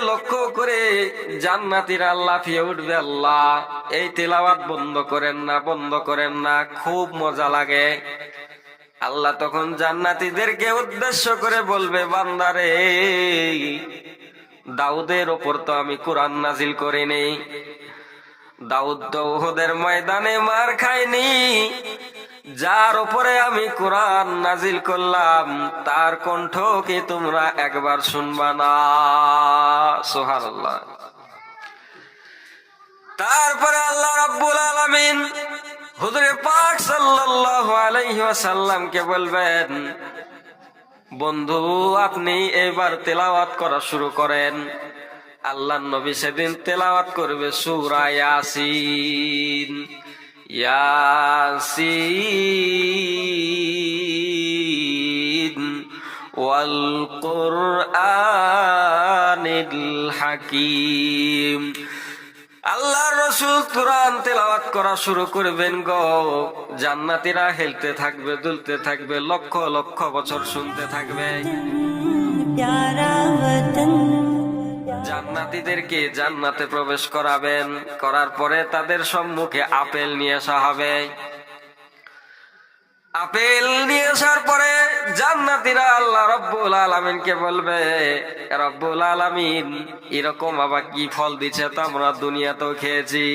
লক্ষ্য করে জান্নাতীরা লাফিয়ে উঠবে, আল্লাহ এই তেলাওয়াত বন্ধ করেন না, বন্ধ করেন না, খুব মজা লাগে। আল্লাহ তখন জান্নাতীদেরকে উদ্দেশ্য করে বলবে, বান্দারে, দাউদের ওপর তো আমি কোরআন নাজিল করিনি। দাউদ তো উহুদের ময়দানে মার খায়নি। যার উপরে আমি কোরআন নাজিল করলাম তার কণ্ঠ কি তোমরা একবার শুনবা না? সুবহানাল্লাহ। তারপরে আল্লাহ রাব্বুল আলামিন হুজুরে পাক সাল্লাল্লাহু আলাইহি ওয়াসাল্লামকে বলবেন, বন্ধু আপনি এবার তেলাওয়াত করা শুরু করেন। আল্লাহর নবী সেদিন তেলাওয়াত করবে সূরা ইয়াসিন। ইয়াসিন ওয়াল কুরআনিল হাকীম। আল্লাহর রাসূল কুরআন তেলাওয়াত করা শুরু করবেন গো। জান্নাতীরা হেলতে থাকবে, দুলতে থাকবে, লক্ষ লক্ষ বছর শুনতে থাকবে। জান্নাতীদেরকে জান্নাতে প্রবেশ করাবেন, করার পরে তাদের সম্মুখে আপেল নিয়ে আসা হবে। আপেল নিয়ে আসার পরে জান্নাতীরা আল্লাহ রব্বুল আলামিনকে বলবে, রব্বুল আলামিন এরকম আবার কি ফল দিছে, তো আমরা দুনিয়াতেও খেয়েছি।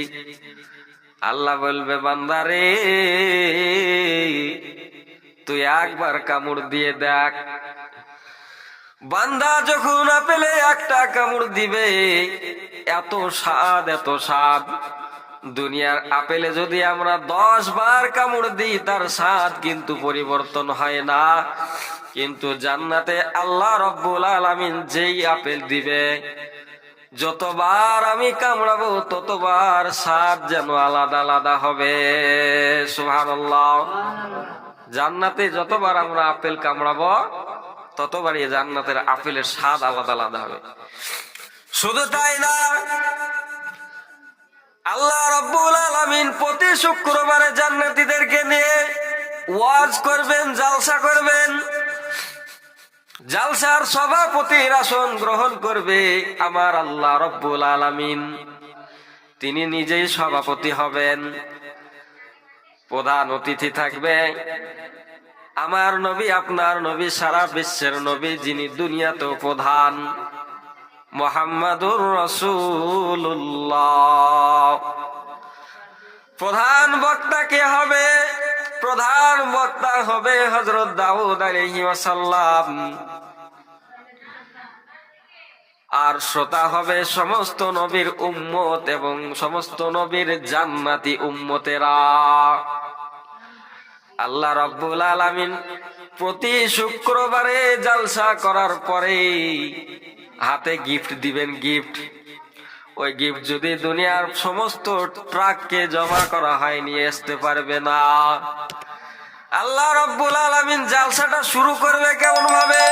আল্লাহ বলবে, বান্দারে তুই একবার কামড় দিয়ে দেখ। বান্দা যখন আপেলে একটা কামড় দিবে, এত স্বাদ, এত স্বাদ। দুনিয়ার আপেলে যদি আমরা 10 বার কামড় দিই তার স্বাদ কিন্তু পরিবর্তন হয় না। কিন্তু জান্নাতে আল্লাহ রব্বুল আলামিন যেই আপেল দিবে, যতবার আমি কামড়াবো ততবার স্বাদ যেন আলাদা আলাদা হবে। সুবহানাল্লাহ। জান্নাতে যতবার আমরা আপেল কামড়াবো ততবারই জান্নাতের আপেলের স্বাদ আলাদা আলাদা হবে। শুধু তাই না, আল্লাহ রাব্বুল আলামিন প্রতি শুক্রবারে জান্নাতীদেরকে নিয়ে ওয়াজ করবেন, জালসা করবেন। জালসার সভাপতির আসন গ্রহণ করবে আমার আল্লাহ রাব্বুল আলামিন। তিনি নিজেই সভাপতি হবেন। প্রধান অতিথি থাকবে আমার নবী, আপনার নবী, সারা বিশ্বের নবী, যিনি দুনিয়াতেও প্রধান, মুহাম্মাদুর রাসূলুল্লাহ। প্রধান বক্তা কে হবে? প্রধান বক্তা হবে হযরত দাউদ আলাইহিস সালাম। আর শ্রোতা হবে সমস্ত নবীর উম্মত এবং সমস্ত নবীর জান্নাতি উম্মতেরা। আল্লাহ রাব্বুল আলামিন প্রতি শুক্রবারে জালসা করার পরে হাতে গিফট দিবেন, গিফট। ওই গিফট যদি দুনিয়ার সমস্ত ট্রাককে জমা করা হয় নিয়ে আসতে পারবে না। আল্লাহ রাব্বুল আলামিন জালসাটা শুরু করবে কেমন ভাবে?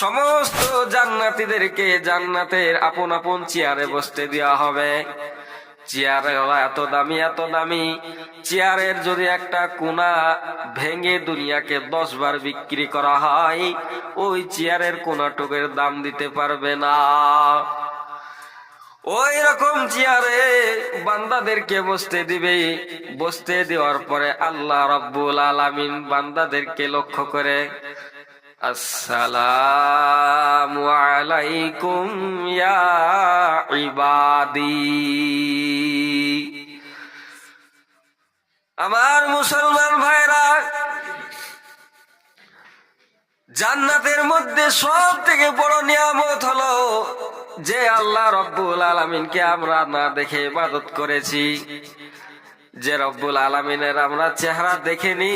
সমস্ত জান্নাতীদেরকে জান্নাতের আপন আপন চেয়ারে বসতে দেওয়া হবে। চেয়ারে এত দামি, এত দামি চেয়ারের যদি একটা কোনা ভেঙে দুনিয়াকে 10 বার বিক্রি করা হয়, ওই চেয়ারের কোনাটুকের দাম দিতে পারবে না। ওই রকম চেয়ারে বান্দাদেরকে বসতে দিবে। বসতে দেওয়ার পরে আল্লাহ রাব্বুল আলামিন বান্দাদেরকে লক্ষ্য করে, আসসালামু আলাইকুম ইয়া ইবাদি। আমার মুসলমান ভাইরা, জান্নাতের মধ্যে সব থেকে বড় নিয়ামত হলো যে আল্লাহ রাব্বুল আলামিনকে আমরা না দেখে ইবাদত করেছি, যে রব্বুল আলামিনের আমরা চেহারা দেখিনি,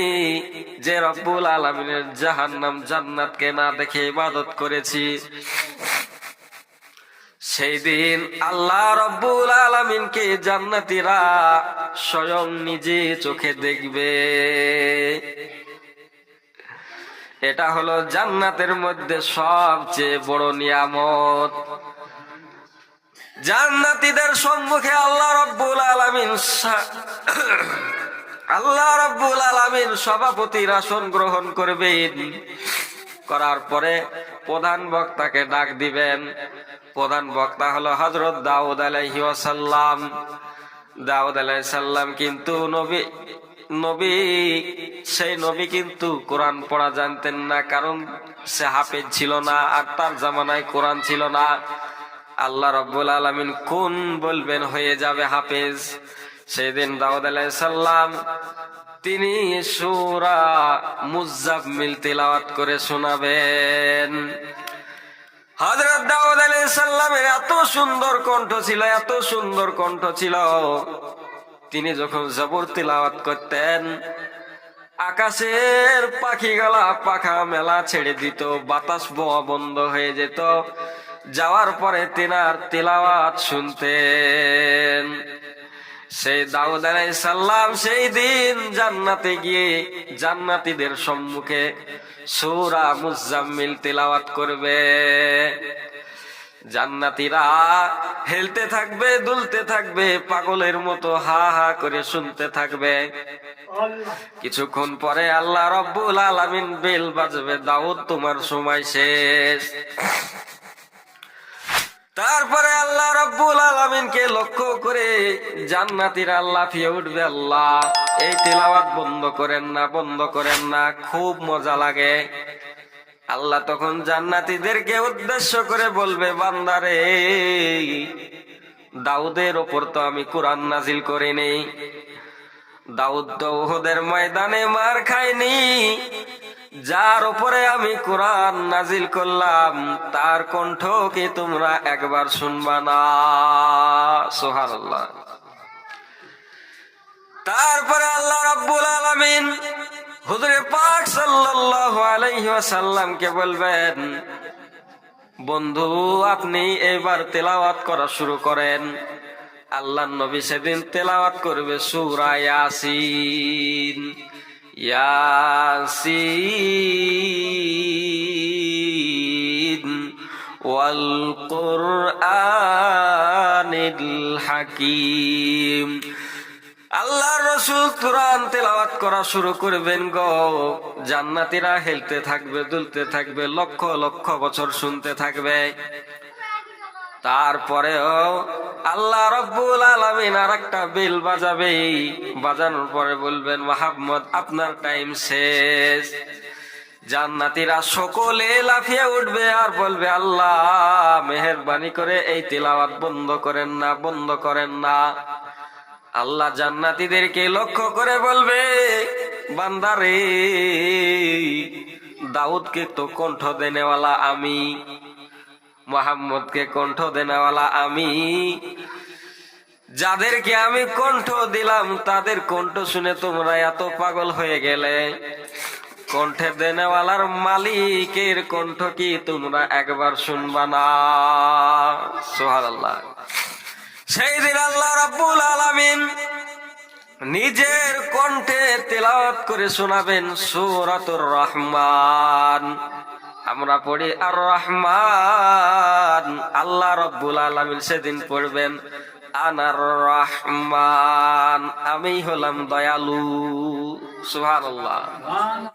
যে রব্বুল আলামিনের জাহান্নাম জান্নাতকে না দেখে ইবাদত করেছি। সেই দিন আল্লাহ রাব্বুল আলামিনকে জান্নাতীরা স্বয়ং নিজে চোখে দেখবে। এটা হলো জান্নাতের মধ্যে সবচেয়ে বড় নিয়ামত। জান্নাতীদের সম্মুখে আল্লাহ রাব্বুল আলামিন সভাপতির আসন গ্রহণ করবেন। করার পরে প্রধান বক্তাকে ডাক দিবেন, প্রধান বক্তা হলো হযরত দাউদ আলাইহিস সালাম। দাউদ আলাইহিস সালাম কিন্তু নবী সেই নবী কিন্তু কোরআন পড়া জানতেন না, কারণ সে হাফেজ ছিল না, আর তার জামানায় কোরআন ছিল না। আল্লাহ রাব্বুল আলামিন কোন বলবেন হয়ে যাবে হাফেজ। সেদিন দাউদ আলাইহিস সালাম তিনি সূরা মুজাম্মিল তিলাওয়াত করে শোনাবেন। হযরত দাউদ আলাইহিস সালামের এত সুন্দর কণ্ঠ ছিল, এত সুন্দর কণ্ঠ ছিল, তিনি যখন জবর তিলাওয়াত করতেন আকাশের পাখিগুলা পাখা মেলা ছেড়ে দিত, বাতাস বওয়া বন্ধ হয়ে যেত। যাওয়ার পরে তিনার তিলাওয়াত শুনতেন। সেই দাউদ আলাইহিস সালাম সেই দিন জান্নাতে গিয়ে জান্নাতীদের সম্মুখে সূরা মুজাম্মিল তিলাওয়াত করবে। জান্নাতীরা হেলতে থাকবে, দুলতে থাকবে, পাগলের মতো হা হা করে শুনতে থাকবে। কিছুক্ষণ পরে আল্লাহ রাব্বুল আলামিন বেল বাজবে, দাউদ তোমার সময় শেষ। তারপরে আল্লাহ রাব্বুল আলামিনকে লক্ষ্য করে জান্নাতীরা লাফিয়ে উঠবে, আল্লাহ এই তিলাওয়াত বন্ধ করেন না, বন্ধ করেন না, খুব মজা লাগে। আল্লাহ তখন জান্নাতীদেরকে উদ্দেশ্য করে বলবে, বান্দারে দাউদের ওপর তো আমি কোরআন নাজিল করিনি। দাউদ তো উহুদের ময়দানে মার খায়নি। যার উপরে আমি কোরআন নাজিল করলাম তার কণ্ঠ কি তোমরা একবার শুনবা না? সুবহানাল্লাহ। তারপরে আল্লাহ রাব্বুল আলামিন হুজুরে পাক সাল্লাল্লাহু আলাইহি ওয়াসাল্লামকে বলবেন, বন্ধু আপনি এবার তেলাওয়াত করা শুরু করেন। আল্লাহর নবী সেদিন তেলাওয়াত করবে সূরা ইয়াসিন। ইয়াসিন ওয়াল কুরআনিল হাকীম। আল্লাহর রাসূল কোরআন তেলাওয়াত করা শুরু করবেন গো। জান্নাতীরা হেলতে থাকবে, দুলতে থাকবে, লক্ষ লক্ষ বছর শুনতে থাকবে। তারপরেও আল্লাহ রাব্বুল আলামিন আরেকটা বেল বাজাবে। বাজানোর পরে বলবেন, মুহাম্মদ আপনার টাইম শেষ। জান্নাতীরা সকলে লাফিয়ে উঠবে আর বলবে, আল্লাহ মেহেরবানি করে এই তিলাওয়াত বন্ধ করেন না, বন্ধ করেন না। আল্লাহ জান্নাতীদেরকে লক্ষ্য করে বলবে, বান্দারে দাউদকে তো কণ্ঠ দেনেওয়ালা আমি, মুহাম্মদকে কণ্ঠ দেনেওয়ালা আমি। যাদেরকে আমি কণ্ঠ দিলাম তাদের কণ্ঠ শুনে তোমরা এত পাগল হয়ে গেলে, কণ্ঠে দেনেওয়ালার মালিকের কণ্ঠ কি তোমরা একবার শুনবা না? সুবহানাল্লাহ। সেই দিন আল্লাহ রাব্বুল আলামিন নিজের কণ্ঠে তেলাওয়াত করে শোনাবেন সূরাতুর রহমান। আমরা পড়ি আর রহমান, আল্লাহ রাব্বুল আলামিন সেদিন পড়বেন আনার রহমান, আমি হলাম দয়ালু। সুবহানাল্লাহ।